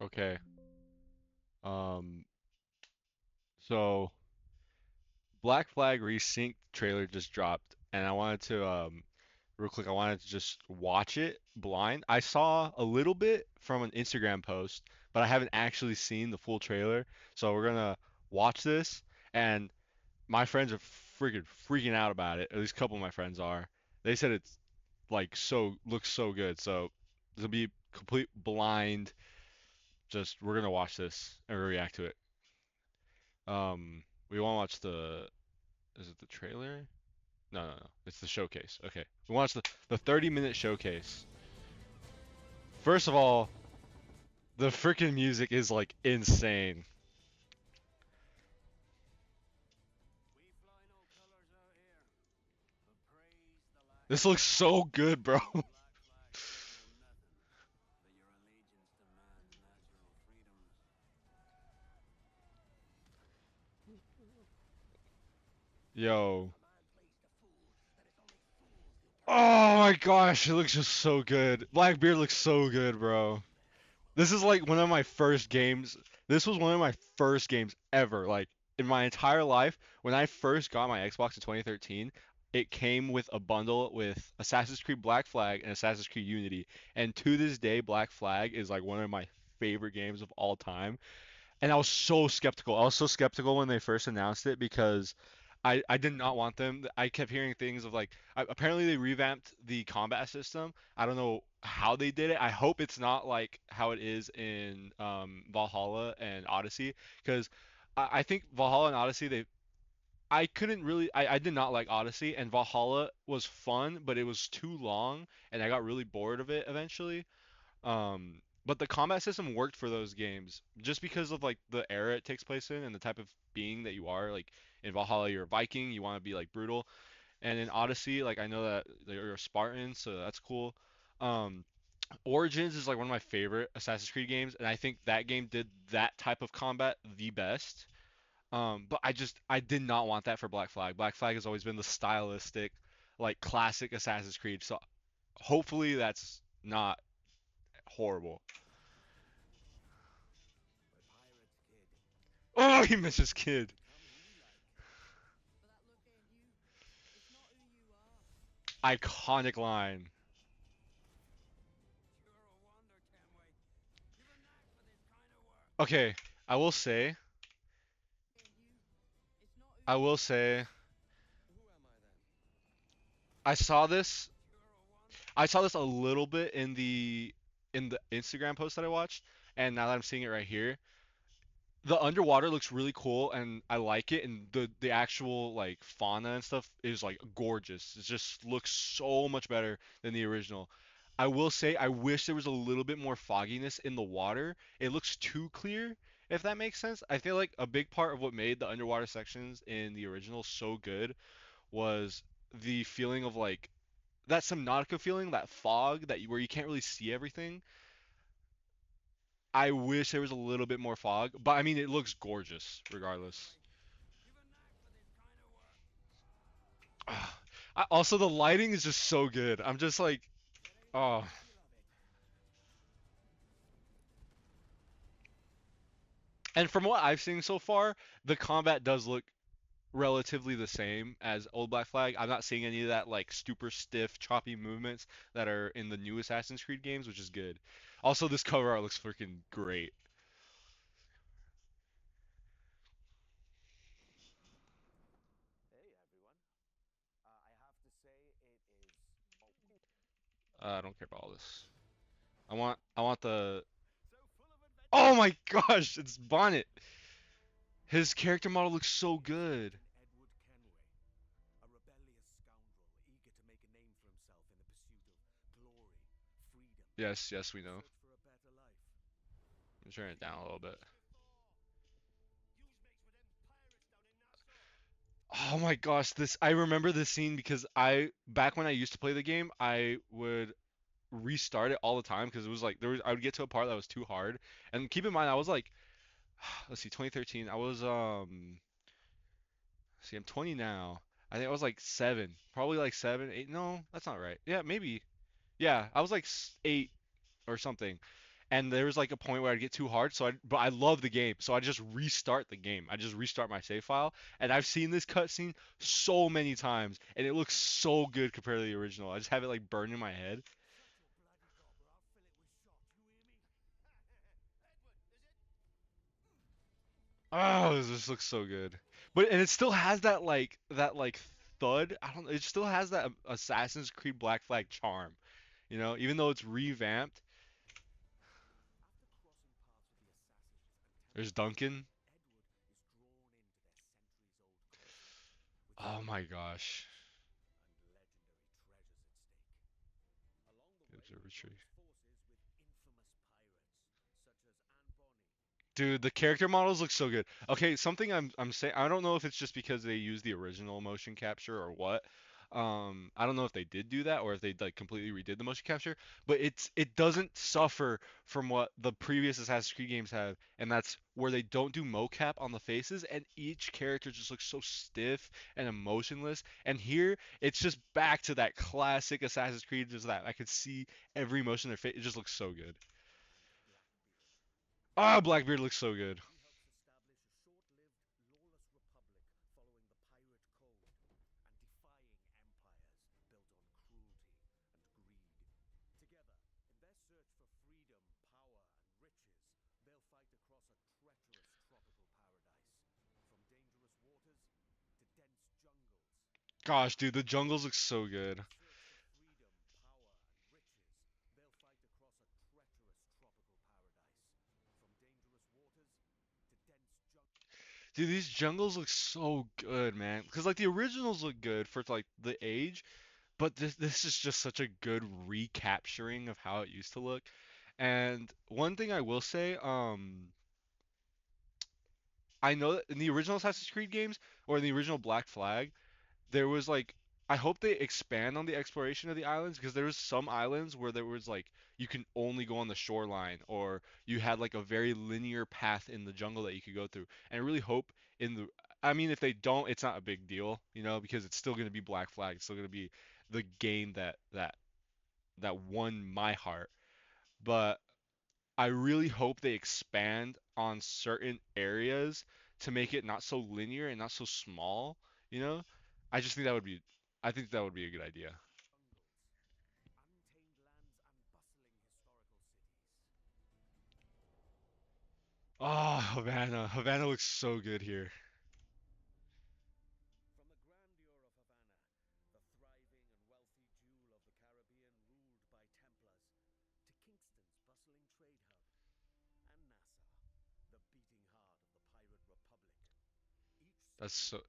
Okay. Um, so Black Flag Resync trailer just dropped, and I wanted to real quick, I wanted to just watch it blind. I saw a little bit from an Instagram post, but I haven't actually seen the full trailer. So we're gonna watch this, and my friends are freaking out about it. At least a couple of my friends are. They said it's like so looks so good. So this will be complete blind. Just we're gonna watch this and react to it. We want to watch the is it the trailer? No, no, no. It's the showcase. Okay. We watch the 30-minute showcase. First of all, the freaking music is like insane. This looks so good, bro. Yo. Oh my gosh, it looks just so good. Blackbeard looks so good, bro. This is like one of my first games. This was one of my first games ever. Like in my entire life, when I first got my Xbox in 2013, it came with a bundle with Assassin's Creed Black Flag and Assassin's Creed Unity. And to this day, Black Flag is like one of my favorite games of all time. And I was so skeptical. I was so skeptical when they first announced it because I did not want them. I kept hearing things of like apparently they revamped the combat system. I don't know how they did it. I hope it's not like how it is in Valhalla and Odyssey because I think Valhalla and Odyssey they I couldn't really I did not like Odyssey and Valhalla was fun, but it was too long and I got really bored of it eventually. But the combat system worked for those games just because of like the era it takes place in and the type of being that you are. Like in Valhalla, you're a Viking, you want to be like brutal, and in Odyssey, like I know that you're a Spartan, so that's cool. Um, Origins is like one of my favorite Assassin's Creed games, and I think that game did that type of combat the best. But I did not want that for Black Flag. Black Flag has always been the stylistic, like classic Assassin's Creed. So hopefully that's not horrible. Oh, he missed his kid. Iconic line. Okay, I will say, I will say, I saw this. I saw this a little bit in the Instagram post that I watched, and now that I'm seeing it right here, the underwater looks really cool, and I like it, and the actual like fauna and stuff is like gorgeous. It just looks so much better than the original. I will say I wish there was a little bit more fogginess in the water. It looks too clear, if that makes sense. I feel like a big part of what made the underwater sections in the original so good was the feeling of like that Subnautica feeling, that fog where you can't really see everything. I wish there was a little bit more fog, but I mean it looks gorgeous regardless. Also, the lighting is just so good. I'm just like, oh. And from what I've seen so far, the combat does look relatively the same as old Black Flag. I'm not seeing any of that like super stiff, choppy movements that are in the new Assassin's Creed games, which is good. Also, this cover art looks freaking great. I don't care about all this. I want the. Oh my gosh, it's Bonnet. His character model looks so good. Yes, yes, we know. I'm turning it down a little bit. Oh my gosh, this I remember this scene because I back when I used to play the game, I would restart it all the time because it was like I would get to a part that was too hard. And keep in mind I was like let's see 2013. I was see I'm 20 now. I think I was like 7. Probably like 7, 8. No, that's not right. Yeah, maybe. Yeah, I was like 8 or something. and there was like a point where I'd get too hard, but I love the game, so I just restart the game. I just restart my save file, and I've seen this cutscene so many times, and it looks so good compared to the original. I just have it like burned in my head. Oh, this just looks so good. But and it still has that like thud. I don't know. It still has that Assassin's Creed Black Flag charm, even though it's revamped. There's Duncan. Oh my gosh. Observatory. Dude, the character models look so good. Okay, something I'm saying, I don't know if it's just because they used the original motion capture or what. I don't know if they did do that or if they like completely redid the motion capture, but it doesn't suffer from what the previous Assassin's Creed games have, and that's where they don't do mocap on the faces, and each character just looks so stiff and emotionless. And here, it's just back to that classic Assassin's Creed, just that I could see every emotion in their face. It just looks so good. Ah, Blackbeard looks so good. Gosh, dude, the jungles look so good. Dude, these jungles look so good, man. Because like the originals look good for like the age, but this is just such a good recapturing of how it used to look. And one thing I will say, I know that in the original Assassin's Creed games or in the original Black Flag, there was like I hope they expand on the exploration of the islands because there was some islands where there was like you can only go on the shoreline or you had like a very linear path in the jungle that you could go through. And I really hope in the I mean if they don't, it's not a big deal, because it's still going to be Black Flag. It's still going to be the game that won my heart. But I really hope they expand on certain areas to make it not so linear and not so small, you know? I just think that would be I think that would be a good idea. Oh, Havana. Havana looks so good here.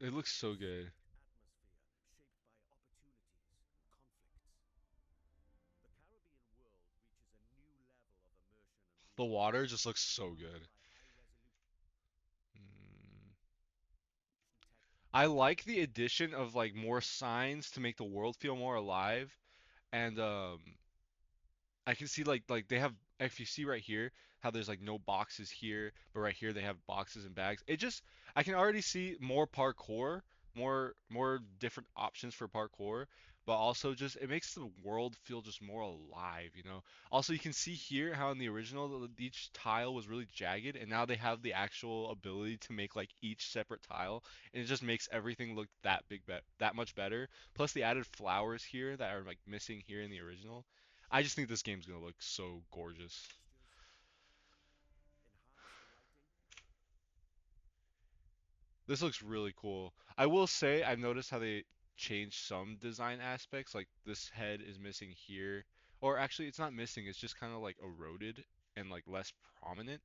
It looks so good. The water just looks so good. Mm. I like the addition of like more signs to make the world feel more alive and I can see like they have if you see right here how there's like no boxes here, but right here they have boxes and bags. I can already see more parkour, more different options for parkour, but also just it makes the world feel just more alive. Also you can see here how in the original each tile was really jagged and now they have the actual ability to make like each separate tile and it just makes everything look that much better. Plus the added flowers here that are like missing here in the original. I just think this game's gonna look so gorgeous. This looks really cool. I will say I've noticed how they changed some design aspects. Like this head is missing here, or actually it's not missing. It's just kind of like eroded and like less prominent.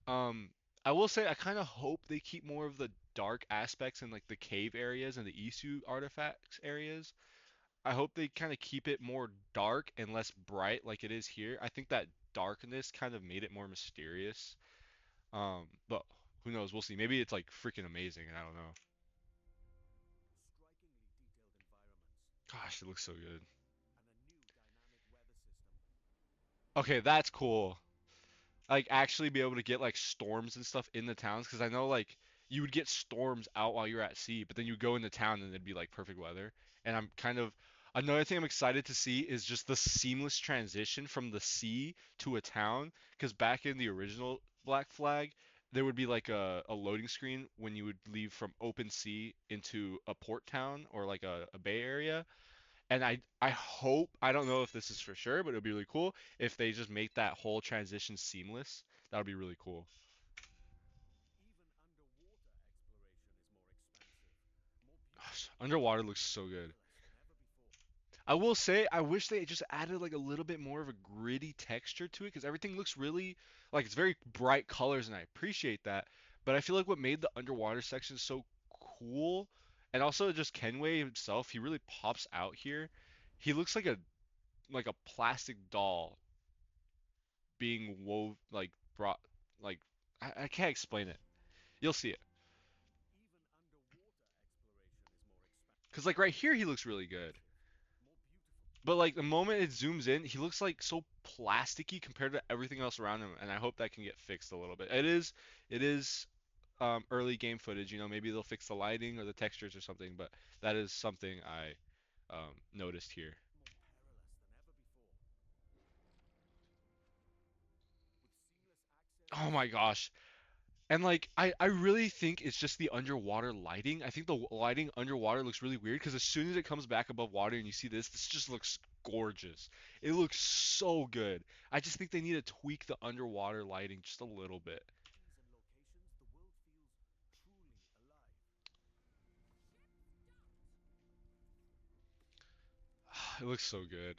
Um, I will say I kind of hope they keep more of the dark aspects in like the cave areas and the Isu artifacts areas. I hope they kind of keep it more dark and less bright like it is here. I think that darkness kind of made it more mysterious. But who knows? We'll see. Maybe it's like freaking amazing. I don't know. Gosh, it looks so good. Okay, that's cool. Like actually be able to get like storms and stuff in the towns because I know like you would get storms out while you're at sea, but then you go into town and it'd be like perfect weather. And Another thing I'm excited to see is just the seamless transition from the sea to a town. Because back in the original Black Flag, there would be like a loading screen when you would leave from open sea into a port town or like a bay area. And I hope, I don't know if this is for sure, but it would be really cool if they just make that whole transition seamless. That would be really cool. Gosh, underwater looks so good. I will say, I wish they just added like a little bit more of a gritty texture to it because everything looks really like it's very bright colors and I appreciate that. But I feel like what made the underwater section so cool, and also just Kenway himself, he really pops out here. He looks like a plastic doll being wove like brought like I can't explain it. You'll see it. Cause like right here he looks really good. But like the moment it zooms in, he looks like so plasticky compared to everything else around him, and I hope that can get fixed a little bit. It is early game footage, maybe they'll fix the lighting or the textures or something, but that is something I noticed here. Oh my gosh. And like I really think it's just the underwater lighting. I think the lighting underwater looks really weird because as soon as it comes back above water and you see this just looks gorgeous. It looks so good. I just think they need to tweak the underwater lighting just a little bit. It looks so good.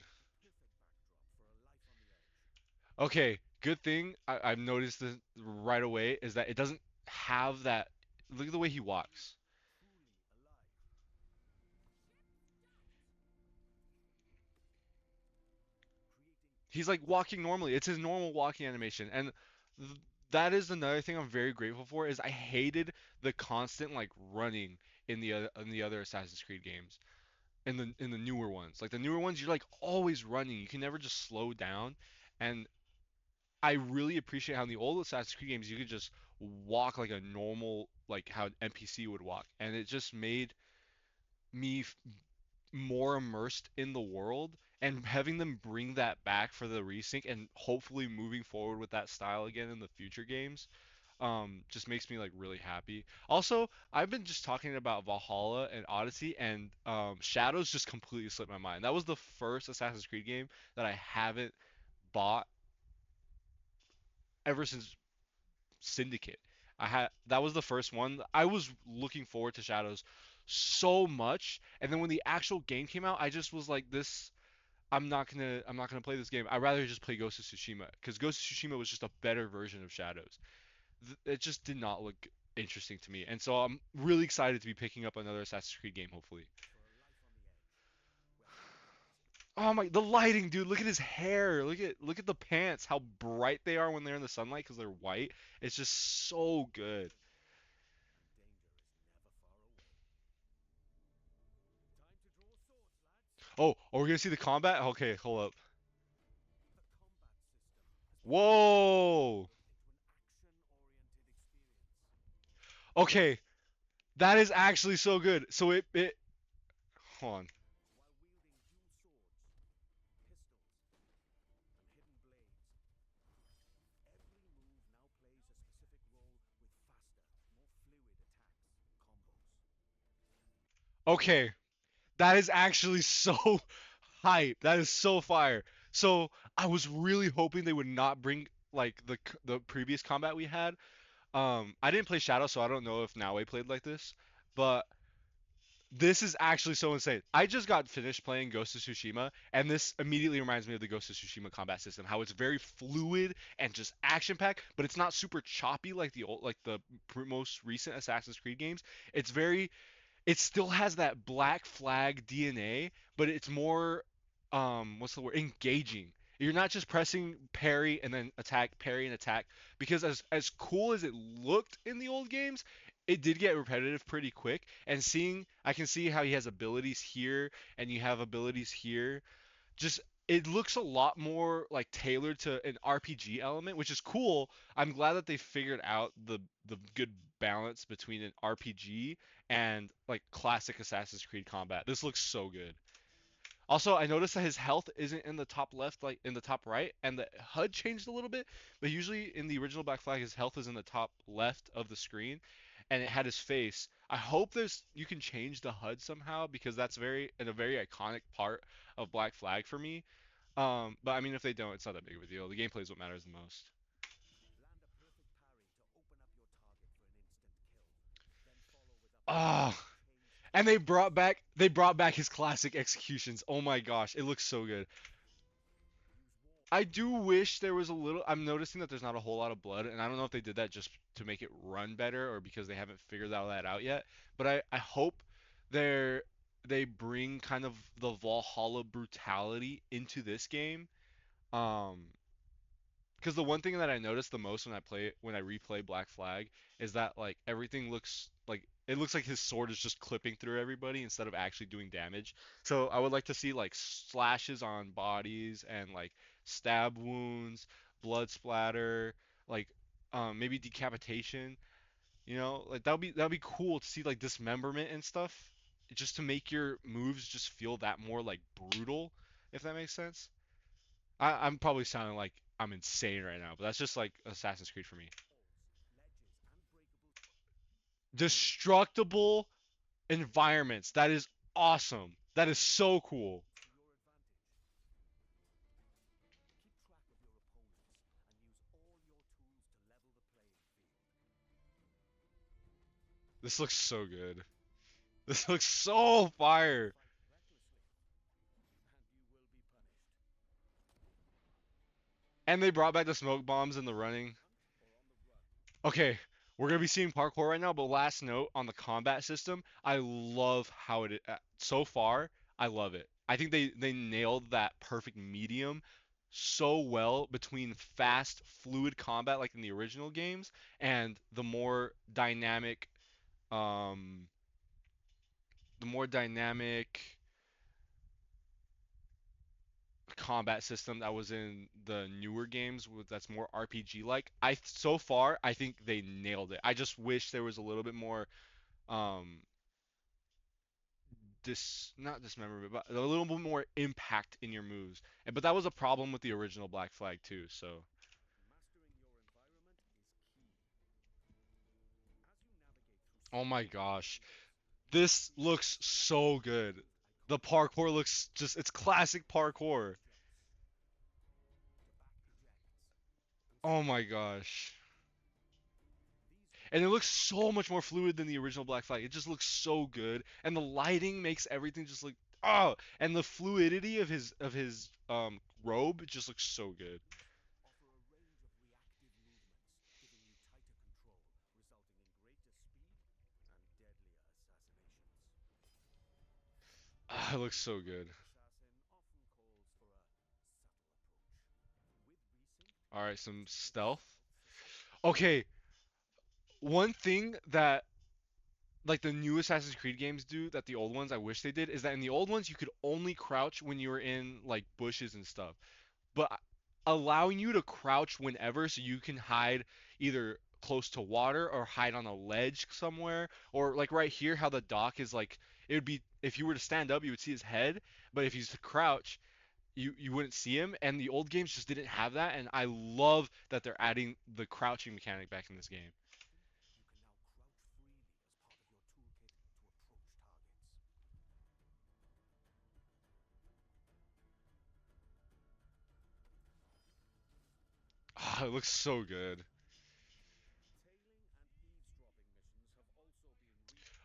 Okay, good thing I've noticed this right away is that it doesn't have that. Look at the way he walks. He's like walking normally. It's his normal walking animation, and th that is another thing I'm very grateful for. Is I hated the constant like running in the other Assassin's Creed games, in the newer ones. Like the newer ones, you're like always running. You can never just slow down, and I really appreciate how in the old Assassin's Creed games you could just walk like a normal like how an NPC would walk, and it just made me more immersed in the world, and having them bring that back for the resync and hopefully moving forward with that style again in the future games just makes me like really happy. Also, I've been just talking about Valhalla and Odyssey, and Shadows just completely slipped my mind. That was the first Assassin's Creed game that I haven't bought ever since Syndicate. I had That was the first one. I was looking forward to Shadows so much, and then when the actual game came out, I just was like, this I'm not gonna play this game. I'd rather just play Ghost of Tsushima because Ghost of Tsushima was just a better version of Shadows. It just did not look interesting to me, and so I'm really excited to be picking up another Assassin's Creed game, hopefully. Oh my, the lighting, dude! Look at his hair. Look at the pants. How bright they are when they're in the sunlight because they're white. It's just so good. Oh, are we gonna see the combat? Okay, hold up. Whoa. Okay, that is actually so good. So it hold on. Okay, that is actually so hype. That is so fire. So I was really hoping they would not bring like the previous combat we had. I didn't play Shadow, so I don't know if Naue played like this, but this is actually so insane. I just got finished playing Ghost of Tsushima, and this immediately reminds me of the Ghost of Tsushima combat system. How it's very fluid and just action packed, but it's not super choppy like the most recent Assassin's Creed games. It's very it still has that Black Flag DNA, but it's more what's the word? Engaging. You're not just pressing parry and then attack, parry and attack, because as cool as it looked in the old games, it did get repetitive pretty quick. And I can see how he has abilities here and you have abilities here. Just it looks a lot more like tailored to an RPG element, which is cool. I'm glad that they figured out the good balance between an RPG and like classic Assassin's Creed combat. This looks so good. Also, I noticed that his health isn't in the top left, like in the top right, and the HUD changed a little bit. But usually in the original Black Flag, his health is in the top left of the screen, and it had his face. I hope there's you can change the HUD somehow because that's a very iconic part of Black Flag for me. But I mean, if they don't, it's not that big of a deal. The gameplay is what matters the most. Ah, and they brought back his classic executions. Oh my gosh, it looks so good. I do wish there was a little. I'm noticing that there's not a whole lot of blood, and I don't know if they did that just to make it run better or because they haven't figured all that out yet. But I hope they're they bring kind of the Valhalla brutality into this game. Um, because the one thing that I noticed the most when I replay Black Flag is that like everything looks like it looks like his sword is just clipping through everybody instead of actually doing damage. So I would like to see like slashes on bodies and like stab wounds, blood splatter, like maybe decapitation. Like that would be cool to see like dismemberment and stuff, just to make your moves just feel that more like brutal, if that makes sense. I'm probably sounding like I'm insane right now, but that's just like Assassin's Creed for me. Destructible environments. That is awesome. That is so cool. This looks so good. This looks so fire. And they brought back the smoke bombs and the running. Okay, we're gonna be seeing parkour right now, but last note on the combat system, I love how so far. I love it. I think they nailed that perfect medium so well between fast, fluid combat like in the original games and um, the more dynamic combat system that was in the newer games that's more RPG like. So far I think they nailed it. I just wish there was a little bit more um not dismemberment, but a little bit more impact in your moves. But that was a problem with the original Black Flag too. So, oh my gosh, this looks so good. The parkour looks just it's classic parkour. Oh my gosh. And it looks so much more fluid than the original Black Flag. It just looks so good, and the lighting makes everything just look and the fluidity of his robe just looks so good. It looks so good. All right, some stealth. Okay, one thing that like the new Assassin's Creed games do that the old ones I wish they did is that in the old ones you could only crouch when you were in like bushes and stuff. But allowing you to crouch whenever so you can hide either close to water or hide on a ledge somewhere or like right here how the dock is like it would be if you were to stand up you would see his head, but if he's to crouch you wouldn't see him, and the old games just didn't have that, and I love that they're adding the crouching mechanic back in this game. It looks so good.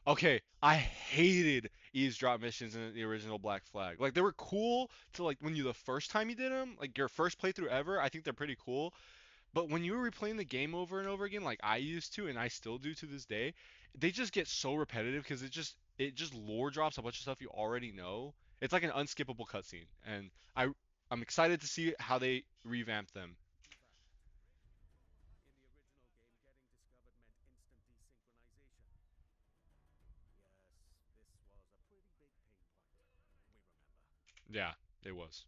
Okay, I hated eavesdrop missions in the original Black Flag. Like they were cool to like when you the first time you did them, like your first playthrough ever. I think they're pretty cool. But when you were replaying the game over and over again, like I used to and I still do to this day, they just get so repetitive because it just lore drops a bunch of stuff you already know. It's like an unskippable cutscene, and I'm excited to see how they revamp them. Yeah, it was.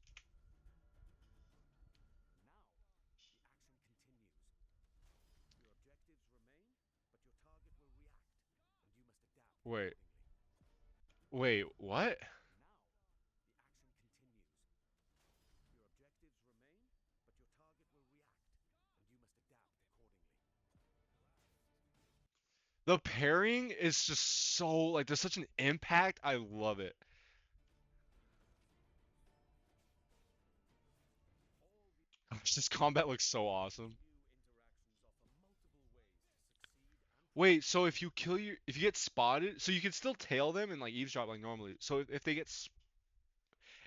Wait, wait, what? The pairing is just so like there's such an impact. I love it. This combat looks so awesome. Wait, so if you get spotted, so you can still tail them and like eavesdrop like normally. So if they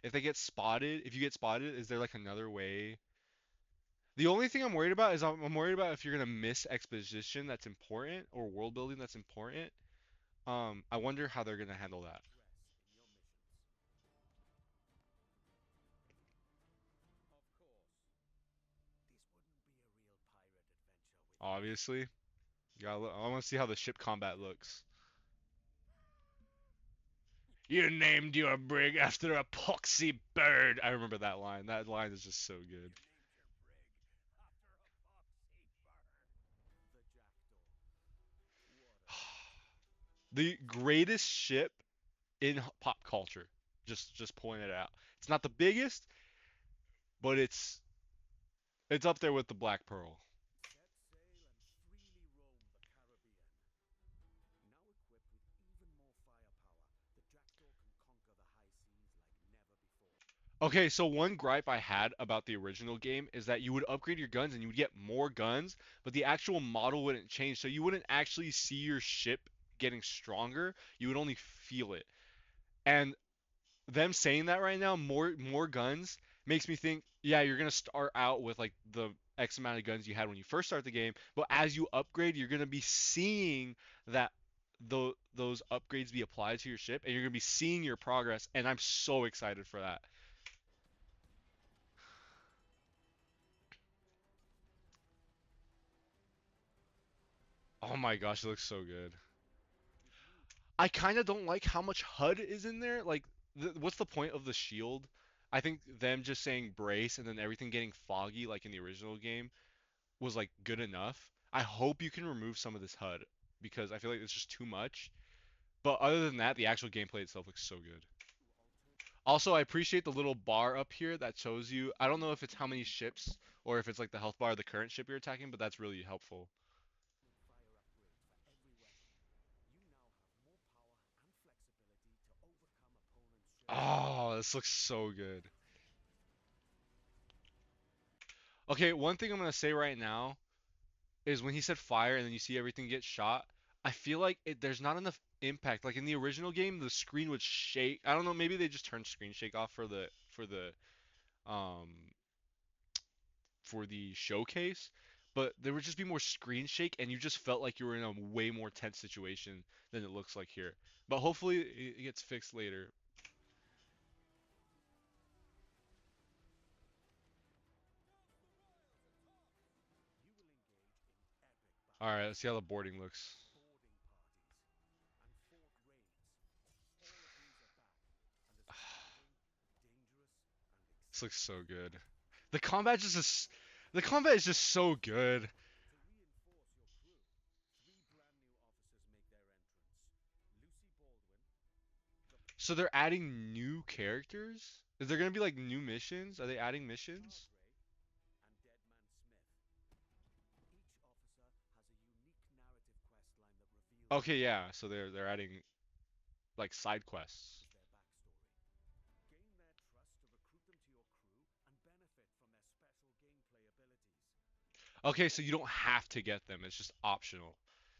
if they get spotted, if you get spotted, is there like another way? The only thing I'm worried about is I'm worried about if you're gonna miss exposition that's important or world building that's important. I wonder how they're gonna handle that. Obviously, I want to see how the ship combat looks. You named your brig after a poxy bird. I remember that line. That line is just so good. The greatest ship in pop culture. Just point it out. It's not the biggest, but it's up there with the Black Pearl. Okay, so one gripe I had about the original game is that you would upgrade your guns and you would get more guns, but the actual model wouldn't change. So you wouldn't actually see your ship getting stronger. You would only feel it. And them saying that right now, more guns makes me think, yeah, you're gonna start out with like the X amount of guns you had when you first start the game, but as you upgrade, you're gonna be seeing that those upgrades be applied to your ship, and you're gonna be seeing your progress, and I'm so excited for that. Oh my gosh, it looks so good. I kind of don't like how much HUD is in there. Like, what's the point of the shield? I think them just saying brace and then everything getting foggy like in the original game was like good enough. I hope you can remove some of this HUD because I feel like it's just too much. But other than that, the actual gameplay itself looks so good. Also, I appreciate the little bar up here that shows you. I don't know if it's how many ships or if it's like the health bar of the current ship you're attacking, but that's really helpful. Oh, this looks so good. Okay, one thing I'm gonna say right now is when he said fire and then you see everything get shot, I feel like there's not enough impact. Like in the original game, the screen would shake. I don't know, maybe they just turned screen shake off um for the showcase, but there would just be more screen shake and you just felt like you were in a way more tense situation than it looks like here. But hopefully it gets fixed later. All right, let's see how the boarding looks. This looks so good. The combat just is, the combat is just so good. So they're adding new characters? Is there gonna be like new missions? Are they adding missions? Okay, yeah. So they're adding like side quests. Okay, so you don't have to get them. It's just optional.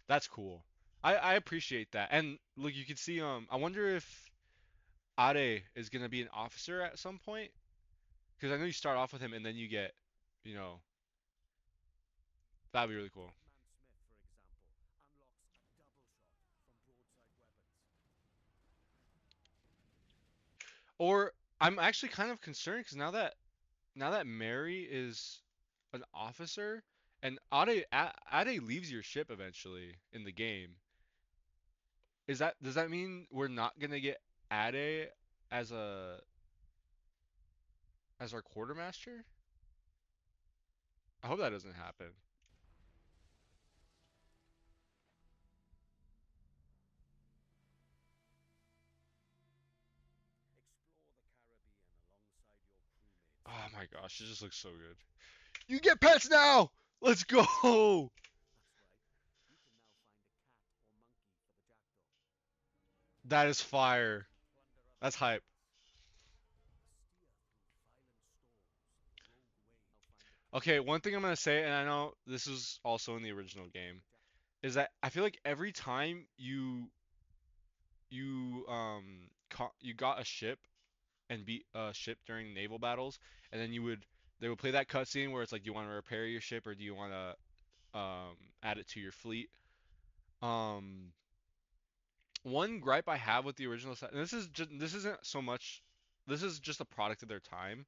That's cool. I appreciate that. And look, you can see I wonder if Are is gonna be an officer at some point because I know you start off with him and then you get, you know, that'd be really cool. Or I'm actually kind of concerned because now that Mary is an officer and Ade leaves your ship eventually in the game. Does that mean we're not gonna get Ade as a as our quartermaster? I hope that doesn't happen. Oh my gosh, it just looks so good. You get pets now. Let's go. That is fire. That's hype. Okay, one thing I'm gonna say, and I know this is also in the original game, is that I feel like every time you got a ship and beat a ship during naval battles, and then they would play that cutscene where it's like, do you want to repair your ship or do you want to add it to your fleet? Um, One gripe I have with the original set, and this isn't so much, this is just a product of their time.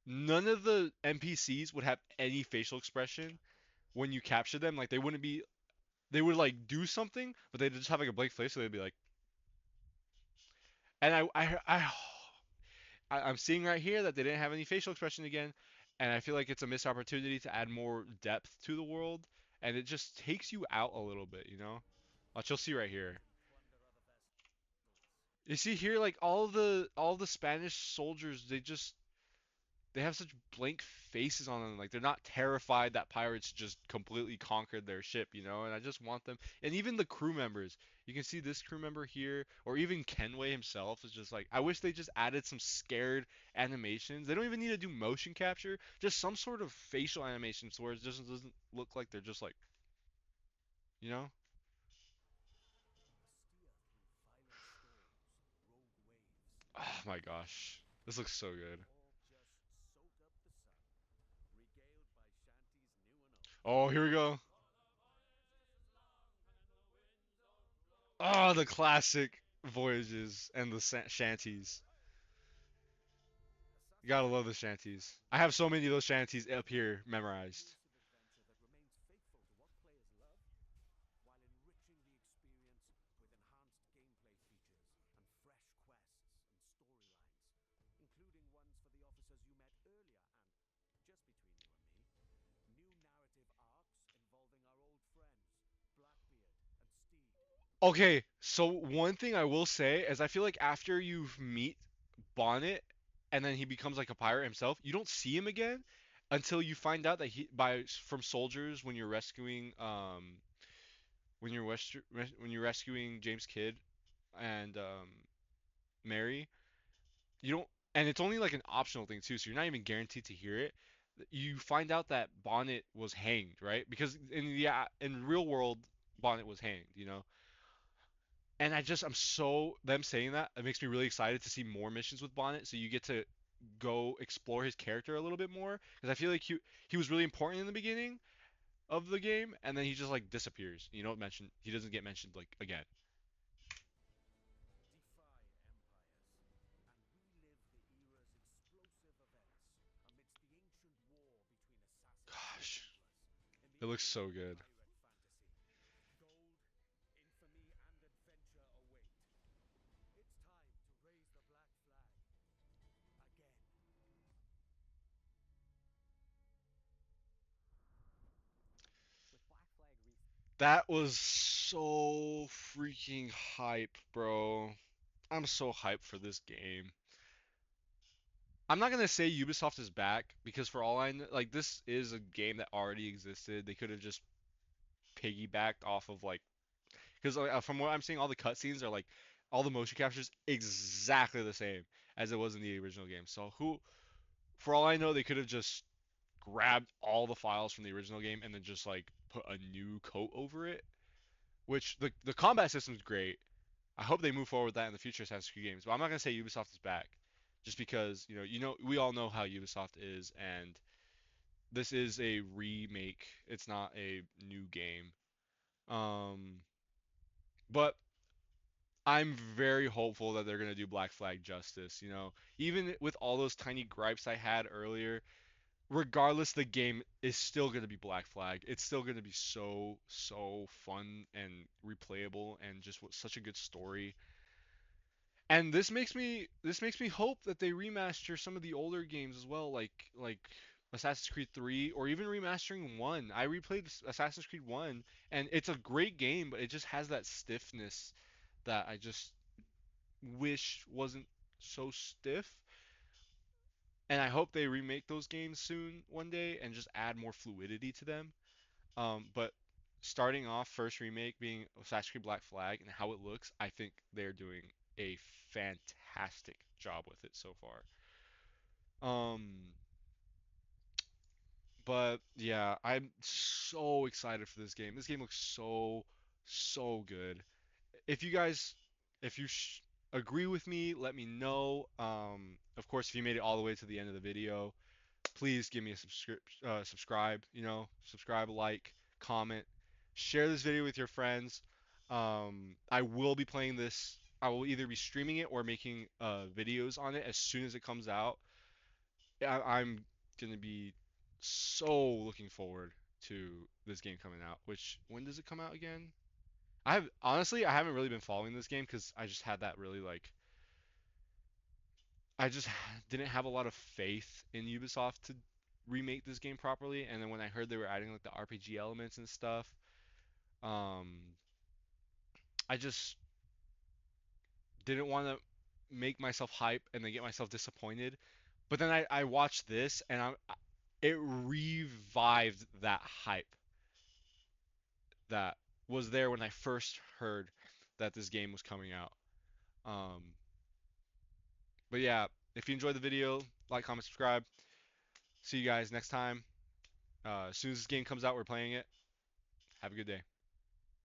None of the NPCs would have any facial expression when you capture them. Like they would like do something, but they'd just have like a blank face, so they'd be like, and I'm seeing right here that they didn't have any facial expression again, and I feel like it's a missed opportunity to add more depth to the world, and it just takes you out a little bit, you know? Watch, you'll see right here. You see here, like all the Spanish soldiers, they have such blank faces on them. Like they're not terrified that pirates just completely conquered their ship, you know? And I just want them, and even the crew members. You can see this crew member here, or even Kenway himself is just like, I wish they just added some scared animations. They don't even need to do motion capture, just some sort of facial animations where it just doesn't look like they're just like, you know? Oh my gosh. This looks so good. Oh, here we go. Oh, the classic voyages and the shanties. You gotta love the shanties. I have so many of those shanties up here memorized. Okay, so one thing I will say is I feel like after you meet Bonnet and then he becomes like a pirate himself, you don't see him again until you find out that he by from soldiers when you're rescuing when you're rescuing James Kidd and Mary. You don't, and it's only like an optional thing too, so you're not even guaranteed to hear it. You find out that Bonnet was hanged, right? Because in real world, Bonnet was hanged, you know. And I'm so them saying that it makes me really excited to see more missions with Bonnet. So you get to go explore his character a little bit more because I feel like he was really important in the beginning of the game, and then he just like disappears. You don't mention he doesn't get mentioned like again. Gosh, it looks so good. That was so freaking hype, bro. I'm so hyped for this game. I'm not gonna say Ubisoft is back because for all I know, like this is a game that already existed. They could have just piggybacked off of like because from what I'm seeing, all the cutscenes are like all the motion captures exactly the same as it was in the original game. So for all I know, they could have just grabbed all the files from the original game and then just like put a new coat over it. Which the combat system is great. I hope they move forward with that in the future Assassin's Creed games. But I'm not gonna say Ubisoft is back, just because we all know how Ubisoft is, and this is a remake. It's not a new game. Um, but I'm very hopeful that they're gonna do Black Flag justice. Even with all those tiny gripes I had earlier, regardless, the game is still gonna be Black Flag. It's still gonna be so fun and replayable, and just such a good story. And this makes me hope that they remaster some of the older games as well, like Assassin's Creed 3 or even remastering 1. I replayed Assassin's Creed 1 and it's a great game, but it just has that stiffness that I just wish wasn't so stiff. And I hope they remake those games soon one day and just add more fluidity to them. But starting off first remake being Assassin's Creed Black Flag and how it looks, I think they're doing a fantastic job with it so far. Um, but yeah, I'm so excited for this game. This game looks so good. If you guys, if you agree with me, let me know. Of course, if you made it all the way to the end of the video, please give me a subscribe. Subscribe, like, comment, share this video with your friends. I will be playing this. I will either be streaming it or making videos on it as soon as it comes out. I'm gonna be so looking forward to this game coming out. Which when does it come out again? I haven't really been following this game because I just had that really like I just didn't have a lot of faith in Ubisoft to remake this game properly. And then when I heard they were adding like the RPG elements and stuff, um, I just didn't want to make myself hype and then get myself disappointed. But then I watched this and it revived that hype that was there when I first heard that this game was coming out. Um, but yeah, if you enjoyed the video, like, comment, subscribe. See you guys next time. As soon as this game comes out, we're playing it. Have a good day.